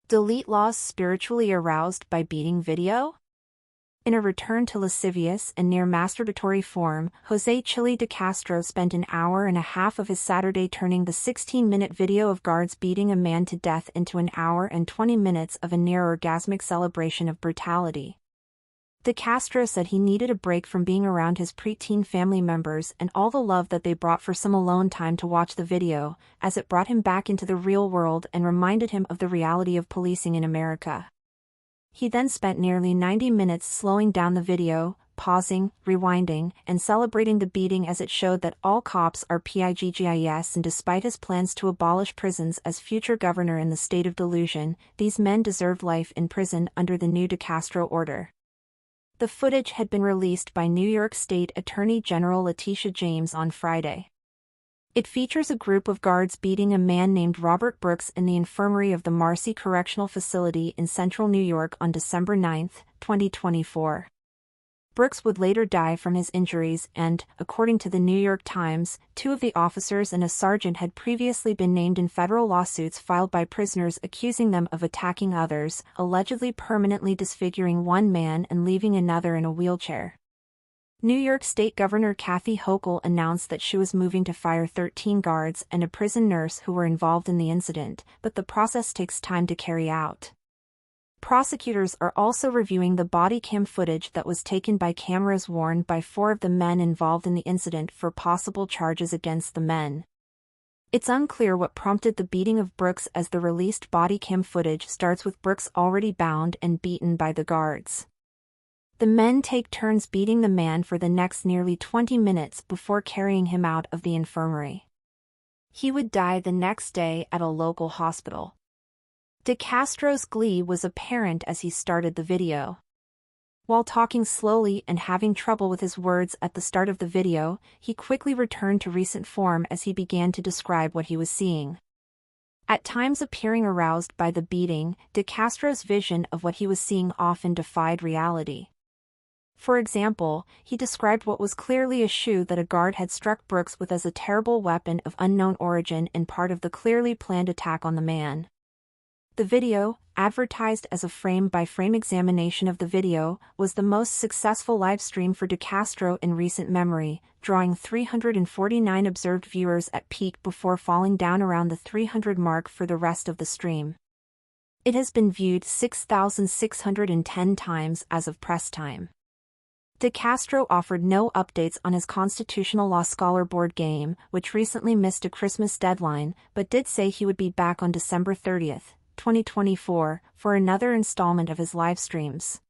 DeleteLawZ spiritually aroused by beating video? In a return to lascivious and near masturbatory form, Chille DeCastro spent an hour and a half of his Saturday turning the 16-minute video of guards beating a man to death into an hour and 20 minutes of a near-orgasmic celebration of brutality. DeCastro said he needed a break from being around his preteen family members and all the love that they brought for some alone time to watch the video, as it brought him back into the real world and reminded him of the reality of policing in America. He then spent nearly 90 minutes slowing down the video, pausing, rewinding, and celebrating the beating as it showed that all cops are piggis, and despite his plans to abolish prisons as future governor in the state of delusion, these men deserved life in prison under the new DeCastro order. The footage had been released by New York State Attorney General Letitia James on Friday. It features a group of guards beating a man named Robert Brooks in the infirmary of the Marcy Correctional Facility in central New York on December 9, 2024. Brooks would later die from his injuries and, according to the New York Times, 2 of the officers and a sergeant had previously been named in federal lawsuits filed by prisoners accusing them of attacking others, allegedly permanently disfiguring one man and leaving another in a wheelchair. New York State Governor Kathy Hochul announced that she was moving to fire 13 guards and a prison nurse who were involved in the incident, but the process takes time to carry out. Prosecutors are also reviewing the body cam footage that was taken by cameras worn by 4 of the men involved in the incident for possible charges against the men. It's unclear what prompted the beating of Brooks, as the released body cam footage starts with Brooks already bound and beaten by the guards. The men take turns beating the man for the next nearly 20 minutes before carrying him out of the infirmary. He would die the next day at a local hospital. DeCastro's glee was apparent as he started the video. While talking slowly and having trouble with his words at the start of the video, he quickly returned to recent form as he began to describe what he was seeing. At times appearing aroused by the beating, DeCastro's vision of what he was seeing often defied reality. For example, he described what was clearly a shoe that a guard had struck Brooks with as a terrible weapon of unknown origin and part of the clearly planned attack on the man. The video, advertised as a frame-by-frame examination of the video, was the most successful live stream for DeCastro in recent memory, drawing 349 observed viewers at peak before falling down around the 300 mark for the rest of the stream. It has been viewed 6,610 times as of press time. DeCastro offered no updates on his constitutional law scholar board game, which recently missed a Christmas deadline, but did say he would be back on December 30, 2024, for another installment of his live streams.